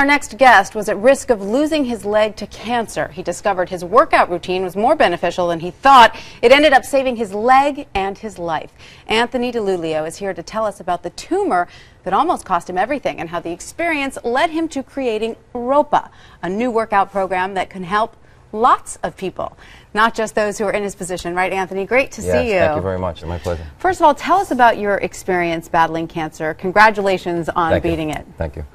Our next guest was at risk of losing his leg to cancer. He discovered his workout routine was more beneficial than he thought. It ended up saving his leg and his life. Anthony DeLulio is here to tell us about the tumor that almost cost him everything and how the experience led him to creating ROPA, a new workout program that can help lots of people, not just those who are in his position. Right, Anthony? Great to see you. Yes, thank you very much. It's my pleasure. First of all, tell us about your experience battling cancer. Congratulations on beating it. Thank you.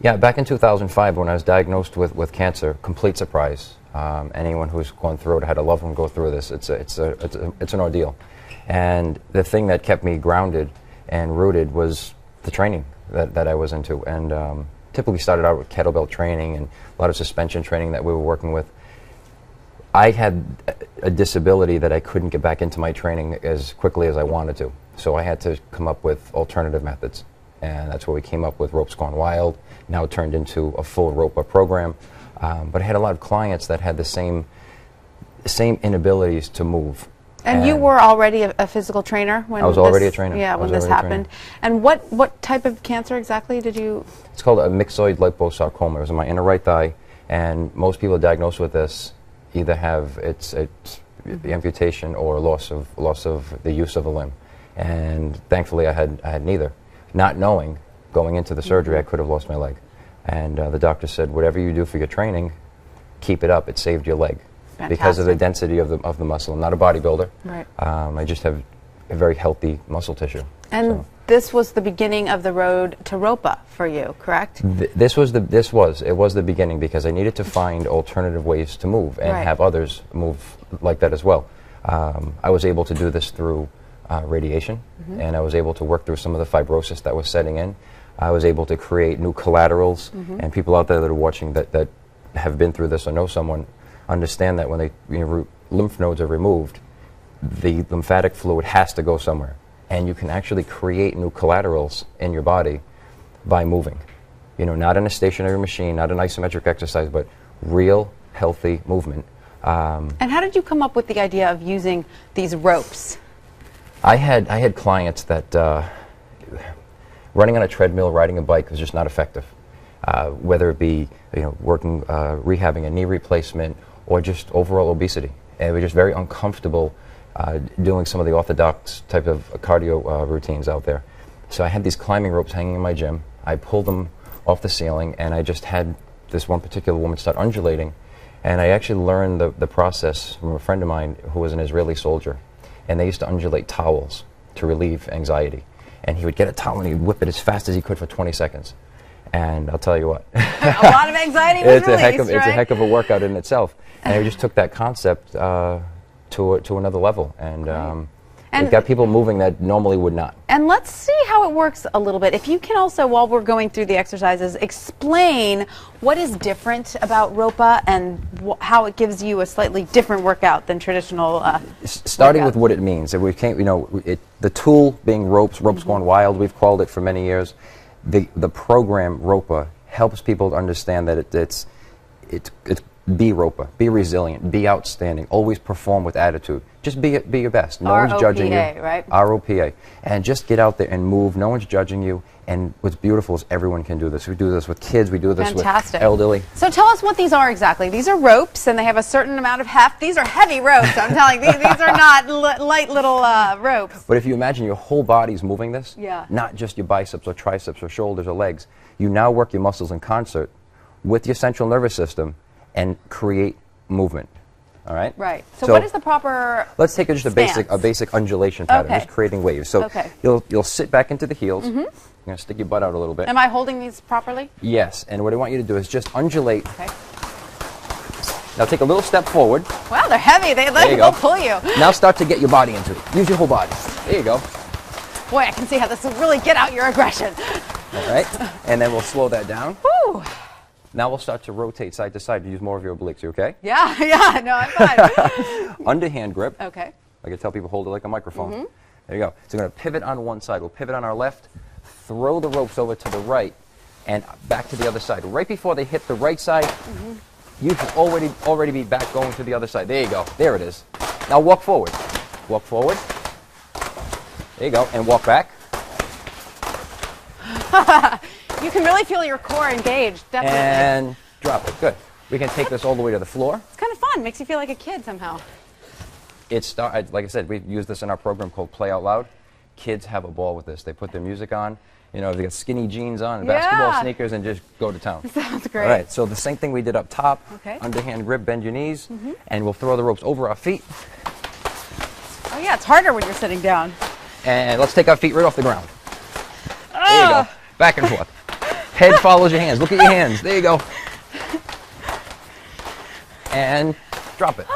Yeah, back in 2005 when I was diagnosed with cancer, complete surprise. Anyone who's gone through it, had a loved one go through this, it's an ordeal. And the thing that kept me grounded and rooted was the training that I was into. And typically started out with kettlebell training and a lot of suspension training that we were working with. I had a disability that I couldn't get back into my training as quickly as I wanted to. So I had to come up with alternative methods. And that's where we came up with Ropes Gone Wild, now turned into a full ROPA program. But I had a lot of clients that had the same inabilities to move. And you were already a physical trainer when I was already a trainer. Yeah, when this happened. And what type of cancer exactly did you? It's called a Myxoid Liposarcoma. It was in my inner right thigh, and most people diagnosed with this either have the amputation or loss of the use of a limb. And thankfully, I had neither. Not knowing, going into the surgery, I could have lost my leg. And the doctor said, whatever you do for your training, keep it up. It saved your leg. Fantastic. Because of the density of the muscle. I'm not a bodybuilder. Right. I just have a very healthy muscle tissue. And this was the beginning of the road to ROPA for you, correct? It was the beginning because I needed to find alternative ways to move and have others move like that as well. I was able to do this through radiation, and I was able to work through some of the fibrosis that was setting in. I was able to create new collaterals, and people out there that are watching that have been through this or know someone understand that when lymph nodes are removed, the lymphatic fluid has to go somewhere, and you can actually create new collaterals in your body by moving. Not in a stationary machine, not an isometric exercise, but real healthy movement. And how did you come up with the idea of using these ropes? I had clients that running on a treadmill, riding a bike was just not effective. Whether it be rehabbing a knee replacement or just overall obesity, and they were just very uncomfortable doing some of the orthodox type of cardio routines out there. So I had these climbing ropes hanging in my gym. I pulled them off the ceiling, and I just had this one particular woman start undulating. And I actually learned the process from a friend of mine who was an Israeli soldier. And they used to undulate towels to relieve anxiety. And he would get a towel and he'd whip it as fast as he could for 20 seconds. And I'll tell you what. A lot of anxiety was released, It's a heck of a workout in itself. And I just took that concept to another level. And it got people moving that normally would not. And let's see how it works a little bit. If you can also, while we're going through the exercises, explain what is different about ROPA and how it gives you a slightly different workout than traditional Starting with what it means. We can't, the tool being Ropes Gone Wild, we've called it for many years. The program ROPA helps people to understand that it's be ROPA, be resilient, be outstanding, always perform with attitude. Just be your best. No one's judging you. Right? ROPA. And just get out there and move. No one's judging you. And what's beautiful is everyone can do this. We do this with kids. We do this with elderly. So tell us what these are exactly. These are ropes, and they have a certain amount of heft. These are heavy ropes. I'm telling you, these are not light little ropes. But if you imagine your whole body's moving this, not just your biceps or triceps or shoulders or legs, you now work your muscles in concert with your central nervous system and create movement. All right? Right. So what is the proper Let's take just a basic undulation pattern, just creating waves. So you'll sit back into the heels. You're going to stick your butt out a little bit. Am I holding these properly? Yes. And what I want you to do is just undulate. Okay. Now take a little step forward. Wow, they're heavy. They'll pull you. Now start to get your body into it. Use your whole body. There you go. Boy, I can see how this will really get out your aggression. All right. And then we'll slow that down. Woo. Now we'll start to rotate side to side to use more of your obliques. You okay? Yeah, no, I'm fine. Underhand grip. Okay. Like I tell people, hold it like a microphone. There you go. So we're going to pivot on one side. We'll pivot on our left, throw the ropes over to the right, and back to the other side. Right before they hit the right side, you should already be back going to the other side. There you go. There it is. Now walk forward. Walk forward. There you go. And walk back. You can really feel your core engaged, definitely. And drop it. Good. We can take this all the way to the floor. It's kind of fun. Makes you feel like a kid somehow. Like I said, we use this in our program called Play Out Loud. Kids have a ball with this. They put their music on. You know, they got skinny jeans on, and basketball sneakers, and just go to town. Sounds great. All right, so the same thing we did up top. Okay. Underhand grip, bend your knees, and we'll throw the ropes over our feet. Oh yeah, it's harder when you're sitting down. And let's take our feet right off the ground. There you go. Back and forth. Head follows your hands. Look at your hands. There you go. And drop it.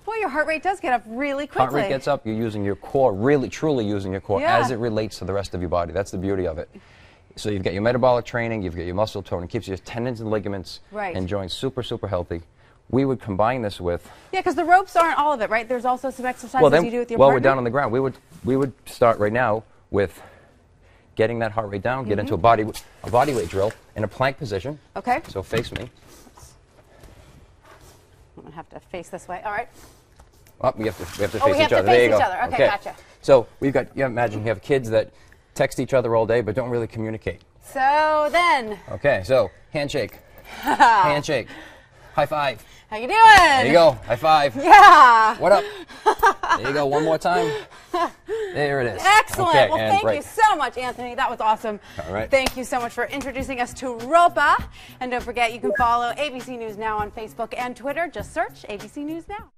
Boy, your heart rate does get up really quickly. Heart rate gets up. You're using your core, really, truly using your core Yeah. as it relates to the rest of your body. That's the beauty of it. So you've got your metabolic training, you've got your muscle tone. It keeps your tendons and ligaments and joints super, super healthy. We would combine this with... Yeah, because the ropes aren't all of it, right? There's also some exercises you do with your partner. While we're down on the ground, we would start right now with getting that heart rate down, get into a body weight drill in a plank position. Okay. So face me. I'm going to have to face this way. All right. Oh, we have to face each other. We have to face each other. Okay, gotcha. So we've got, imagine you have kids that text each other all day but don't really communicate. So then. Okay, so handshake. Handshake. High five. How you doing? There you go. High five. Yeah. What up? There you go. One more time. There it is. Excellent. Okay, well, thank you so much, Anthony. That was awesome. All right. Thank you so much for introducing us to Ropa. And don't forget, you can follow ABC News Now on Facebook and Twitter. Just search ABC News Now.